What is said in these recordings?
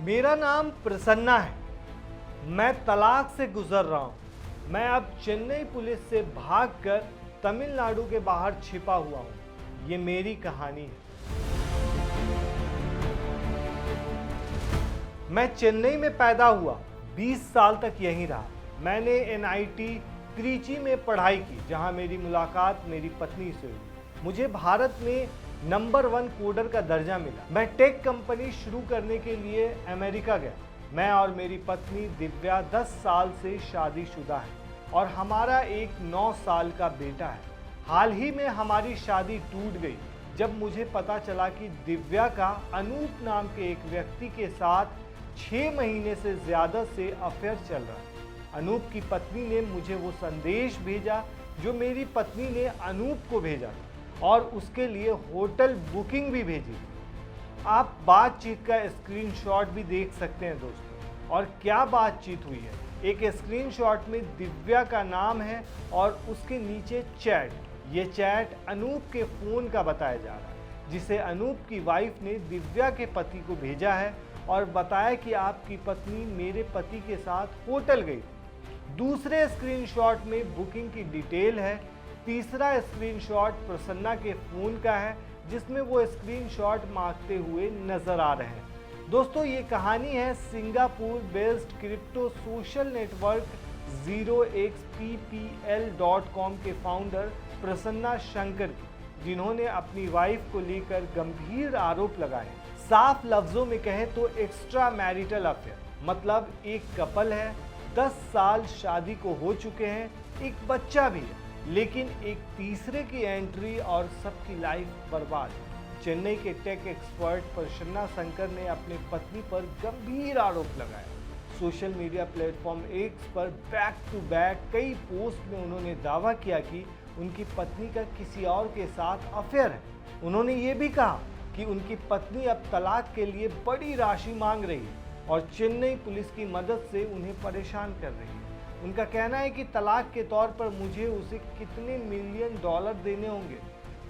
मेरा नाम प्रसन्ना है। मैं तलाक से गुजर रहा हूँ। मैं अब चेन्नई पुलिस से भागकर तमिलनाडु के बाहर छिपा हुआ हूँ। ये मेरी कहानी है। मैं चेन्नई में पैदा हुआ, 20 साल तक यहीं रहा। मैंने NIT त्रिची में पढ़ाई की, जहां मेरी मुलाकात मेरी पत्नी से हुई। मुझे भारत में नंबर 1 कोडर का दर्जा मिला। मैं टेक कंपनी शुरू करने के लिए अमेरिका गया। मैं और मेरी पत्नी दिव्या 10 साल से शादीशुदा है और हमारा एक 9 साल का बेटा है। हाल ही में हमारी शादी टूट गई जब मुझे पता चला कि दिव्या का अनूप नाम के एक व्यक्ति के साथ 6 महीने से ज़्यादा से अफेयर चल रहा है। अनूप की पत्नी ने मुझे वो संदेश भेजा जो मेरी पत्नी ने अनूप को भेजा और उसके लिए होटल बुकिंग भी भेजी। आप बातचीत का स्क्रीनशॉट भी देख सकते हैं दोस्तों। और क्या बातचीत हुई है। एक स्क्रीनशॉट में दिव्या का नाम है और उसके नीचे चैट। ये चैट अनूप के फ़ोन का बताया जा रहा है, जिसे अनूप की वाइफ ने दिव्या के पति को भेजा है और बताया कि आपकी पत्नी मेरे पति के साथ होटल गई। दूसरे स्क्रीनशॉट में बुकिंग की डिटेल है। तीसरा स्क्रीनशॉट प्रसन्ना के फ़ोन का है, जिसमें वो स्क्रीनशॉट मांगते हुए नजर आ रहे हैं। दोस्तों, ये कहानी है Singapore based crypto social network 0xppl.com के फाउंडर प्रसन्ना शंकर की, जिन्होंने अपनी वाइफ को लेकर गंभीर आरोप लगाए। साफ लफ्जों में कहें तो एक्स्ट्रा मैरिटल अफेयर, मतलब एक कपल है, 10 साल शादी को हो चुके हैं, एक बच्चा भी है, लेकिन एक तीसरे की एंट्री और सबकी लाइफ बर्बाद। चेन्नई के टेक एक्सपर्ट प्रसन्ना शंकर ने अपनी पत्नी पर गंभीर आरोप लगाए। सोशल मीडिया प्लेटफॉर्म X पर बैक टू बैक कई पोस्ट में उन्होंने दावा किया कि उनकी पत्नी का किसी और के साथ अफेयर है। उन्होंने ये भी कहा कि उनकी पत्नी अब तलाक के लिए बड़ी राशि मांग रही है और चेन्नई पुलिस की मदद से उन्हें परेशान कर रही है। उनका कहना है कि तलाक के तौर पर मुझे उसे कितने मिलियन डॉलर देने होंगे,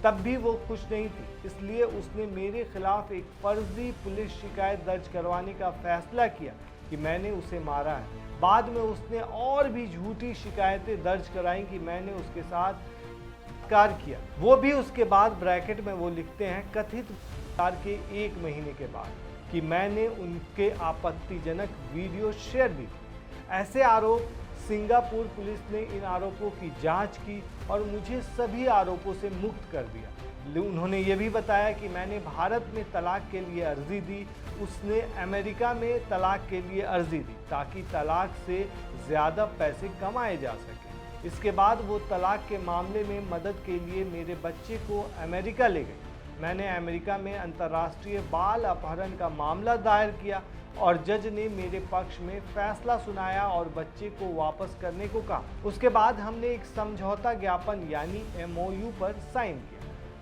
तब भी वो खुश नहीं थी। इसलिए उसने मेरे खिलाफ एक फर्जी पुलिस शिकायत दर्ज करवाने का फैसला किया कि मैंने उसे मारा है। बाद में उसने और भी झूठी शिकायतें दर्ज कराई कि मैंने उसके साथ बलात्कार किया। वो भी उसके बाद ब्रैकेट में वो लिखते हैं कथित बलात्कार के 1 महीने के बाद कि मैंने उनके आपत्तिजनक वीडियो शेयर भी की। ऐसे आरोप। सिंगापुर पुलिस ने इन आरोपों की जांच की और मुझे सभी आरोपों से मुक्त कर दिया। उन्होंने ये भी बताया कि मैंने भारत में तलाक के लिए अर्जी दी, उसने अमेरिका में तलाक के लिए अर्जी दी ताकि तलाक से ज़्यादा पैसे कमाए जा सकें। इसके बाद वो तलाक के मामले में मदद के लिए मेरे बच्चे को अमेरिका ले गए। मैंने अमेरिका में अंतर्राष्ट्रीय बाल अपहरण का मामला दायर किया और जज ने मेरे पक्ष में फैसला सुनाया और बच्चे को वापस करने को कहा। उसके बाद हमने एक समझौता ज्ञापन यानी MOU पर साइन किया।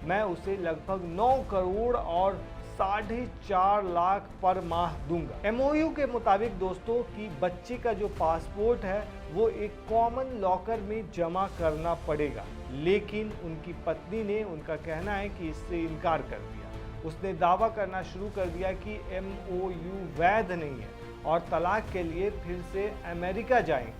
मैं उसे लगभग 9 करोड़ और 4.5 लाख पर माह दूंगा। MOU के मुताबिक दोस्तों की बच्चे का जो पासपोर्ट है वो एक कॉमन लॉकर में जमा करना पड़ेगा, लेकिन उनकी पत्नी ने उनका कहना है कि इससे इनकार कर दिया। उसने दावा करना शुरू कर दिया कि MOU वैध नहीं है और तलाक के लिए फिर से अमेरिका जाएंगे।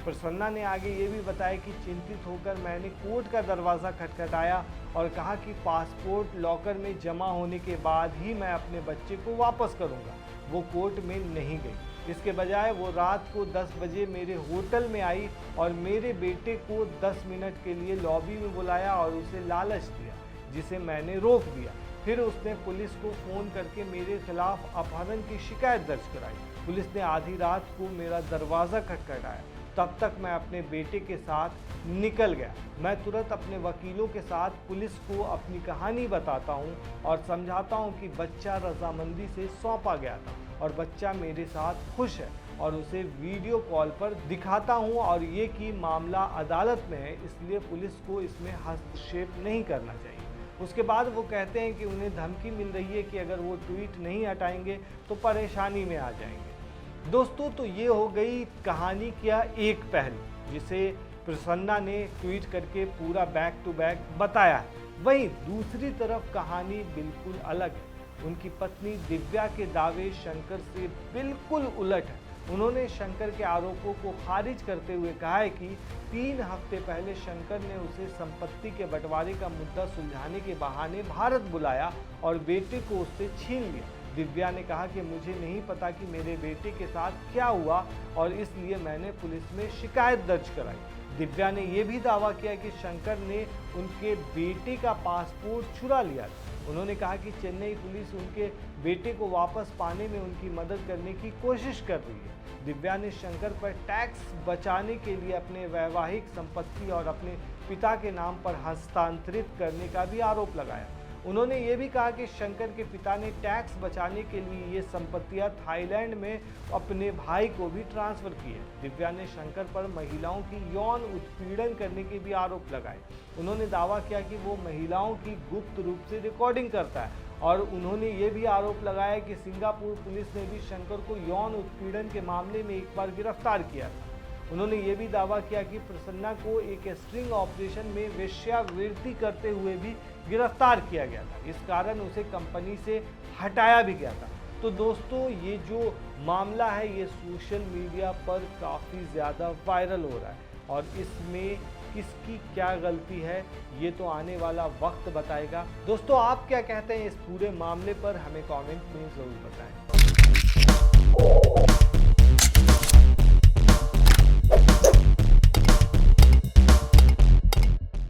प्रसन्ना ने आगे ये भी बताया कि चिंतित होकर मैंने कोर्ट का दरवाज़ा खटखटाया और कहा कि पासपोर्ट लॉकर में जमा होने के बाद ही मैं अपने बच्चे को वापस करूंगा। वो कोर्ट में नहीं गई। इसके बजाय वो रात को 10 बजे मेरे होटल में आई और मेरे बेटे को 10 मिनट के लिए लॉबी में बुलाया और उसे लालच दिया, जिसे मैंने रोक दिया। फिर उसने पुलिस को फ़ोन करके मेरे खिलाफ अपहरण की शिकायत दर्ज कराई। पुलिस ने आधी रात को मेरा दरवाज़ा खटखटाया। तब तक मैं अपने बेटे के साथ निकल गया। मैं तुरंत अपने वकीलों के साथ पुलिस को अपनी कहानी बताता हूं और समझाता हूं कि बच्चा रजामंदी से सौंपा गया था और बच्चा मेरे साथ खुश है और उसे वीडियो कॉल पर दिखाता हूं और ये कि मामला अदालत में है, इसलिए पुलिस को इसमें हस्तक्षेप नहीं करना चाहिए। उसके बाद वो कहते हैं कि उन्हें धमकी मिल रही है कि अगर वो ट्वीट नहीं हटाएंगे तो परेशानी में आ जाएंगे। दोस्तों, तो ये हो गई कहानी का एक पहलू, जिसे प्रसन्ना ने ट्वीट करके पूरा बैक टू बैक बताया है। वहीं दूसरी तरफ कहानी बिल्कुल अलग है। उनकी पत्नी दिव्या के दावे शंकर से बिल्कुल उलट है। उन्होंने शंकर के आरोपों को खारिज करते हुए कहा है कि 3 हफ्ते पहले शंकर ने उसे संपत्ति के बंटवारे का मुद्दा सुलझाने के बहाने भारत बुलाया और बेटे को उससे छीन लिया। दिव्या ने कहा कि मुझे नहीं पता कि मेरे बेटे के साथ क्या हुआ और इसलिए मैंने पुलिस में शिकायत दर्ज कराई। दिव्या ने यह भी दावा किया कि शंकर ने उनके बेटे का पासपोर्ट चुरा लिया। उन्होंने कहा कि चेन्नई पुलिस उनके बेटे को वापस पाने में उनकी मदद करने की कोशिश कर रही है। दिव्या ने शंकर पर टैक्स बचाने के लिए अपने वैवाहिक संपत्ति और अपने पिता के नाम पर हस्तांतरित करने का भी आरोप लगाया। उन्होंने ये भी कहा कि शंकर के पिता ने टैक्स बचाने के लिए ये संपत्तियां थाईलैंड में अपने भाई को भी ट्रांसफर की है। दिव्या ने शंकर पर महिलाओं की यौन उत्पीड़न करने के भी आरोप लगाए। उन्होंने दावा किया कि वो महिलाओं की गुप्त रूप से रिकॉर्डिंग करता है और उन्होंने ये भी आरोप लगाया कि सिंगापुर पुलिस ने भी शंकर को यौन उत्पीड़न के मामले में एक बार गिरफ्तार किया था। उन्होंने ये भी दावा किया कि प्रसन्ना को एक स्ट्रिंग ऑपरेशन में वेश्यावृत्ति करते हुए भी गिरफ्तार किया गया था। इस कारण उसे कंपनी से हटाया भी गया था। तो दोस्तों, ये जो मामला है ये सोशल मीडिया पर काफ़ी ज़्यादा वायरल हो रहा है और इसमें किसकी क्या गलती है ये तो आने वाला वक्त बताएगा। दोस्तों, आप क्या कहते हैं इस पूरे मामले पर, हमें कमेंट में ज़रूर बताएं।